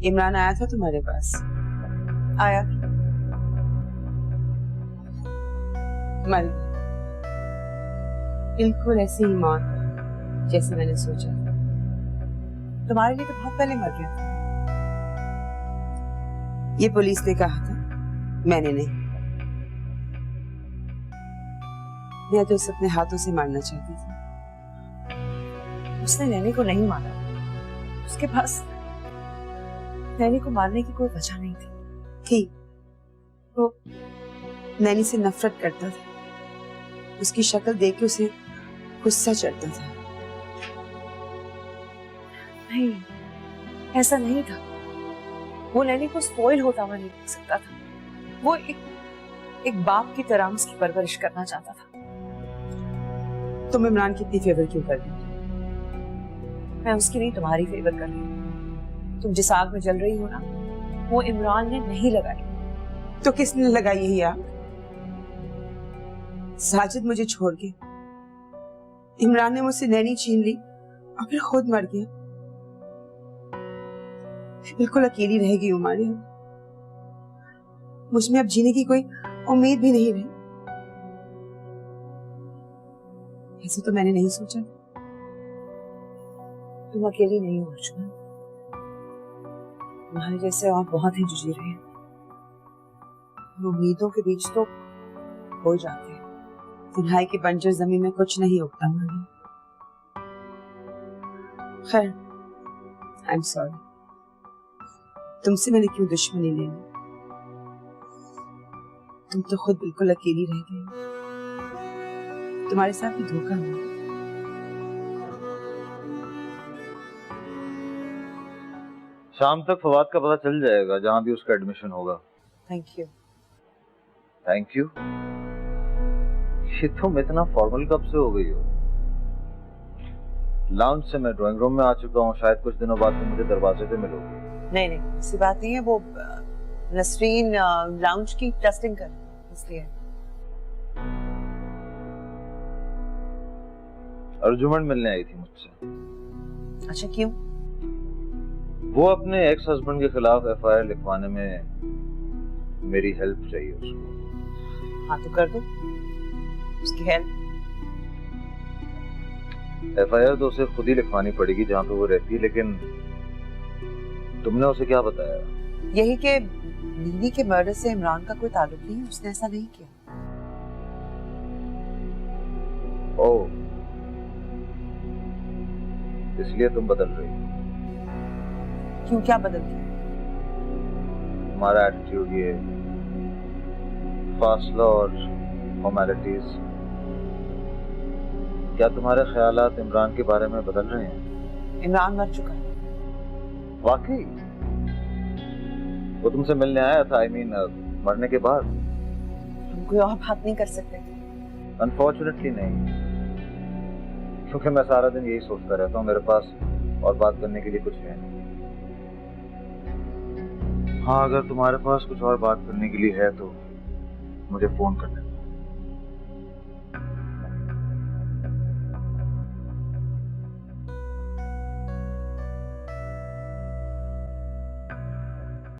इमरान आया था तुम्हारे पास? आया। मर गई। बिल्कुल ऐसी ही मौत जैसे मैंने सोचा था। तुम्हारे लिए तो बहुत पहले मर गया था। ये पुलिस ने कहा था, मैंने नहीं। मैं तो इसे अपने हाथों से मारना चाहती थी। उसने नैनी को नहीं मारा। उसके पास नैनी को मारने की कोई वजह नहीं थी। वो नैनी से नफरत करता था। उसकी शक्ल देख के उसे गुस्सा चढ़ता था। नहीं, ऐसा नहीं था। वो नैनी को स्पॉइल होता हुआ नहीं देख सकता था। वो एक बाप की तरह उसकी परवरिश करना चाहता था। तुम इमरान की इतनी फेवर क्यों कर रही हो? मैं उसकी नहीं, तुम्हारी फेवर कर रही हूँ। तुम जिस आग में जल रही हो ना, वो इमरान ने नहीं लगाई। तो किसने लगाई यही आग? साजिद मुझे छोड़ के, इमरान ने मुझसे नैनी छीन ली और फिर खुद मर गया। बिल्कुल अकेली रह गई हूँ मारिया। मुझ में अब जीने की कोई उम्मीद भी नहीं रही। ऐसे तो मैंने नहीं सोचा। तुम अकेली नहीं हो अर्जुन। तुम्हारे जैसे और बहुत ही जुझी रहे हैं। उम्मीदों के बीच तो हो जाते हैं। तन्हाई की बंजर जमीन में कुछ नहीं उगता मारिया। खैर, आई एम सॉरी। तुमसे मैंने क्यों दुश्मनी लेनी? तुम तो खुद बिल्कुल अकेली रह गई। तुम्हारे साथ भी धोखा हुआ। शाम तक फवाद का पता चल जाएगा, जहां भी उसका एडमिशन होगा। Thank you. Thank you? ये तुम इतना फॉर्मल कब से हो गई हो? लाउंज से मैं ड्राइंग रूम में आ चुका हूँ। शायद कुछ दिनों बाद तुम मुझे दरवाजे पे मिलोगी। नहीं, ऐसी बात नहीं है। वो नसरीन लाउंज की टेस्टिंग कर इसलिए। अर्जुमन मिलने आई थी मुझसे। अच्छा, क्यों? वो अपने एक्स हस्बैंड के खिलाफ एफआईआर लिखवाने में मेरी हेल्प चाहिए उसको। हाँ तो कर दो उसकी हेल्प। एफआईआर तो उसे खुद ही लिखवानी पड़ेगी जहाँ पे वो रहती है, लेकिन तुमने उसे क्या बताया? यही कि नीनी के मर्डर से इमरान का कोई ताल्लुक नहीं है। उसने ऐसा नहीं किया। ओह, इसलिए तुम बदल रही हो? क्यों, क्या बदल गया? तुम्हारा एटीट्यूड, ये फासला और फॉर्मेलिटीज, क्या तुम्हारे ख्यालात इमरान के बारे में बदल रहे हैं? इमरान मर चुका है। वाकई? वो तुमसे मिलने आया था, मरने के बाद? हम कोई और बात नहीं कर सकते थे। अनफॉर्चुनेटली नहीं, क्योंकि मैं सारा दिन यही सोचता रहता हूँ, मेरे पास और बात करने के लिए कुछ है नहीं। हाँ, अगर तुम्हारे पास कुछ और बात करने के लिए है तो मुझे फोन कर लेना।